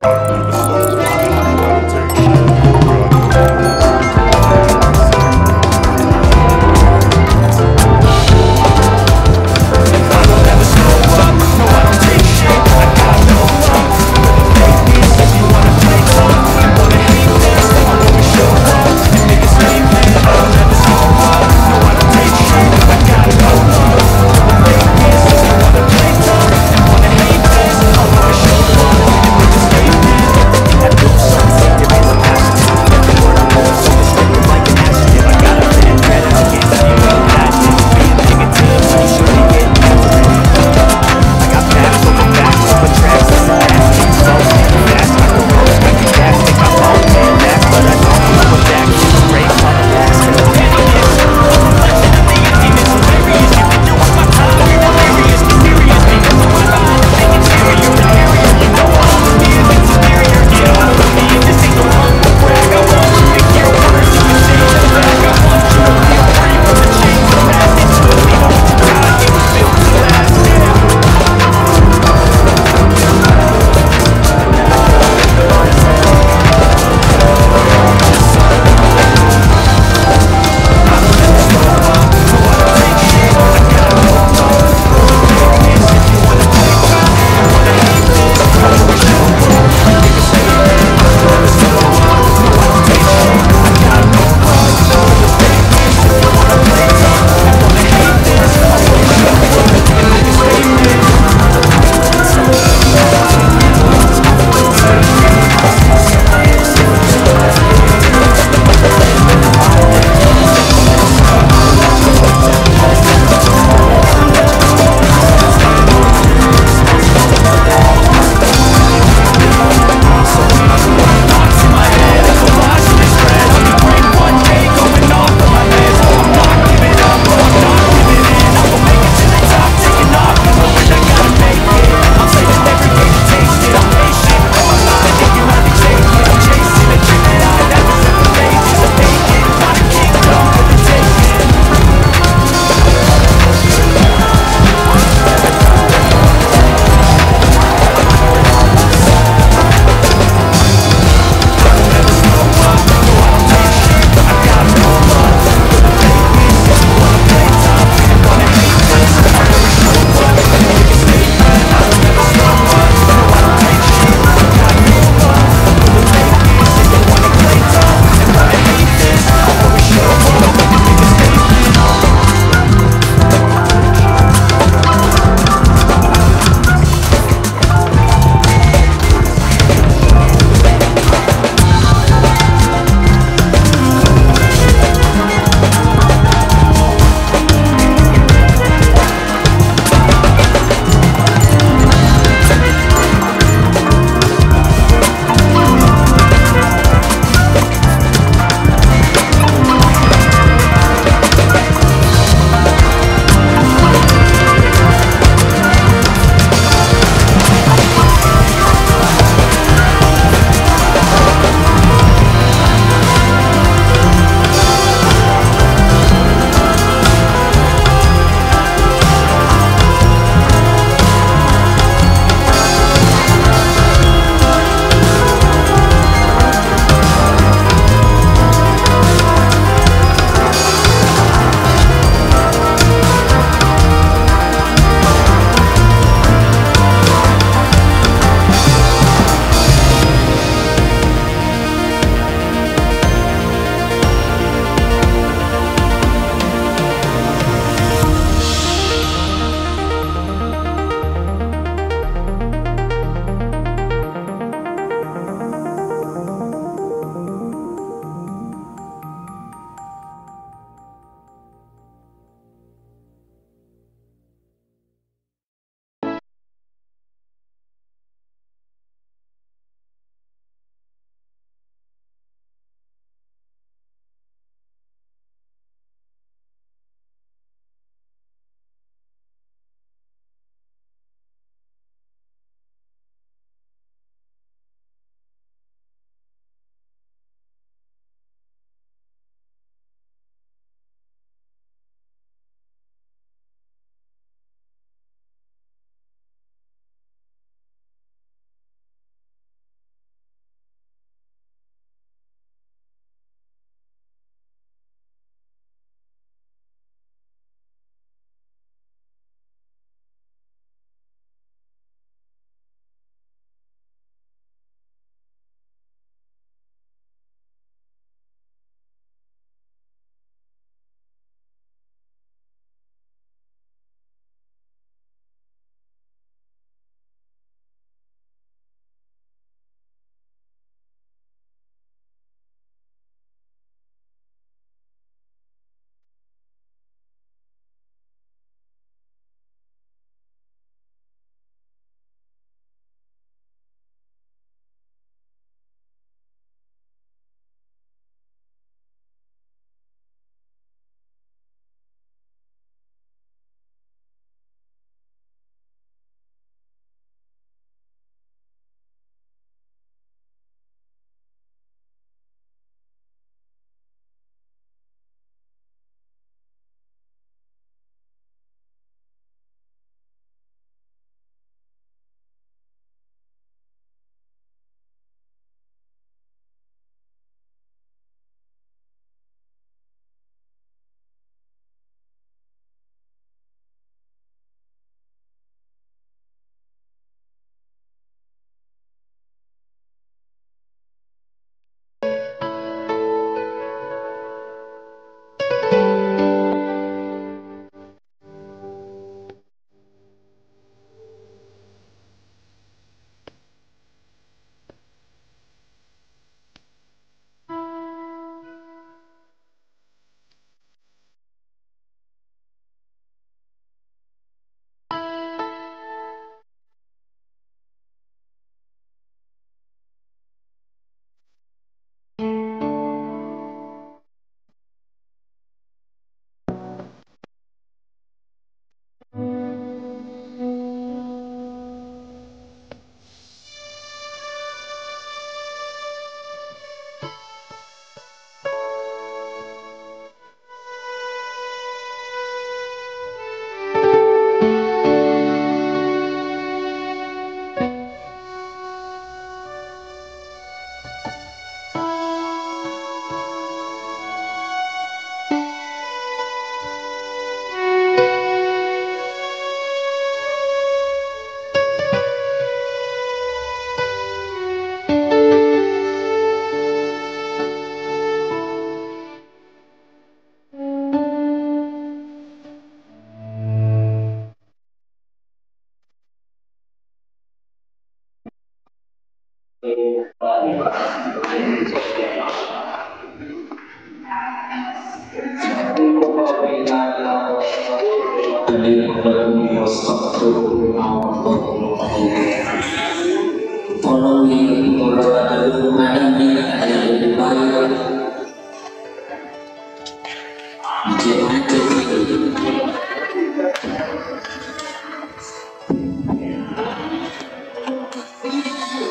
Never stop pushing, never take shit. Got no I don't ever slow up, no I don't take shit. I got no love for the fakeness. If you wanna play tough, you wanna hate this, I'll always show up and make a statement. I don't ever slow up, no I don't take shit. I got no love for the fakeness. If you wanna play tough and wanna hate this, I'll always show up and make a statement.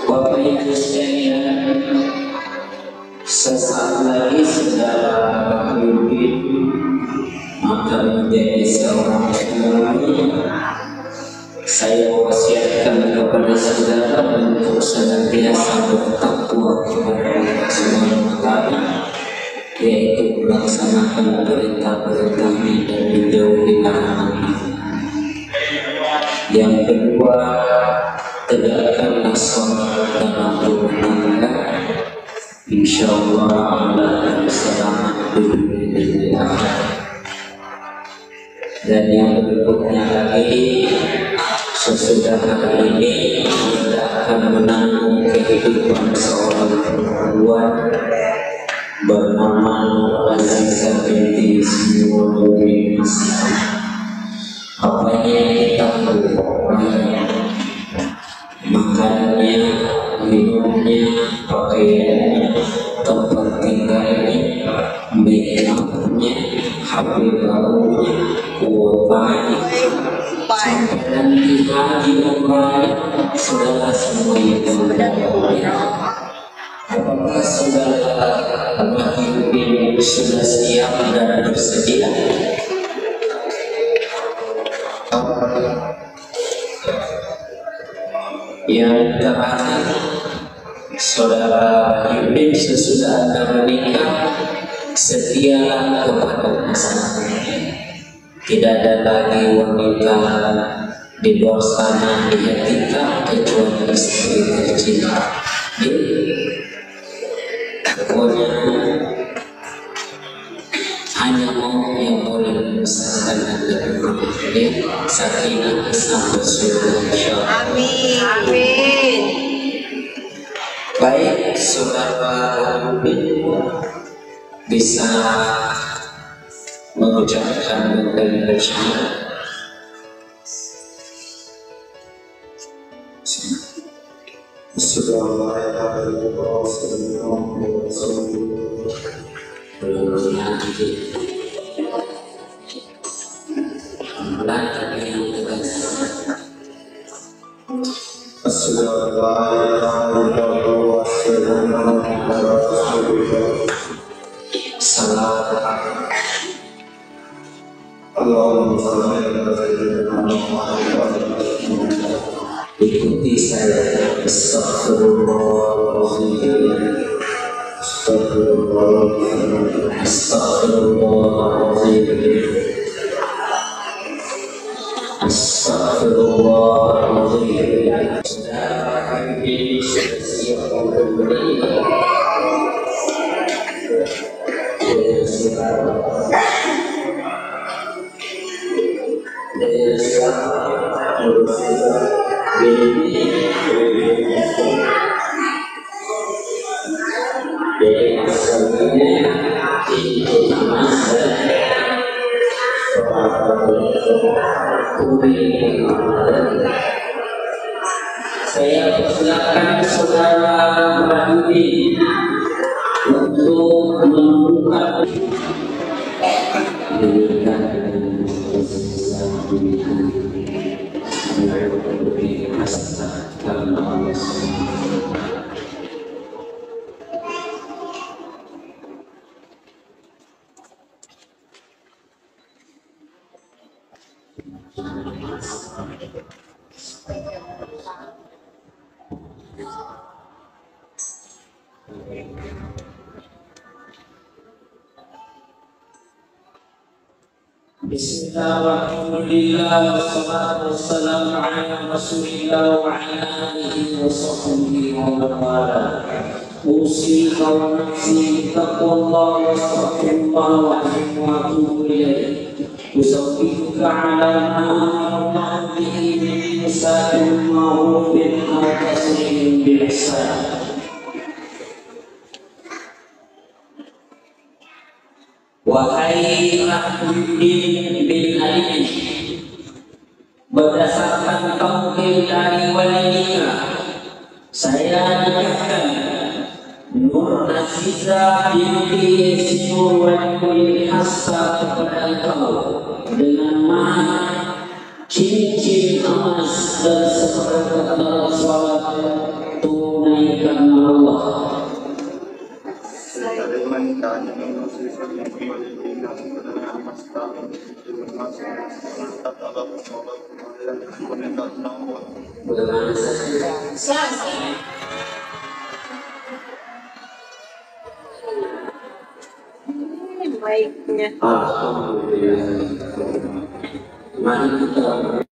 Bapak Ibu sekalian, sesaat lagi saudara hidup akan menjadi seorang penghuni. Saya wasiatkan kepada saudara untuk senantiasa bertakwa kepada Allah Subhanahu wa Ta'ala, yaitu melaksanakan perintah-perintahnya dan menjauhi larangannya. Yang kedua, tegakkanlah sholat dalam rumah tangga, insya Allah Anda akan selamat dunia dan akhirat. Dan yang berikutnya lagi, sesudah hari ini Anda akan menanggung kehidupan seorang perempuan bernama Azizah binti Ismail. Apa yang kita lakukan, makannya, minumnya, pakaiannya, tempat tinggalnya, make-upnya, HP barunya, kuotanya, sampai nanti haji umrah, saudara semua itu apakah saudara ini sudah siap dan bersedia? Yang terakhir, saudara Yudin sesudah Anda menikah, setialah kepada pasangan. Tidak ada lagi wanita di luar sana di hati kecuali istri tercinta. Pokoknya hanya mau yang boleh membesarkan Anda berdua. Sakinah sampai surga insyaallah. Amin. Amin. Baik, saudara bisa mengucapkan kalimat syahadat. Ikuti saya. Astagfirullahaladzim, astagfirullahaladzim, astagfirullahaladzim, astagfirullahaladzim. Saudara ini sudah siap memberi. Saya persilakan saudara Rahudi untuk membuka Bismillahirrahmanirrahim. Wassalatu wassalamu ala Rasulillah wa ala alihi wa sahbihi wa man wala. Usika wa nafsi taqwallah wa astaghfirullah wa atubu ilaih. Usabbihuka ala ma amara bihi min nisa'il ma'rufin aw tasrihim bi ihsan. Wahai Rahmuddin bin Ali, berdasarkan tauhid dari walinya, Saya nikahkan Nur Aziza binti Sinur Wali Hasta kepada engkau dengan mahar cincin emas dan seperangkat alat sholat tunaikan Allah. Bagaimana saja? Baiknya. Alhamdulillah. Mari kita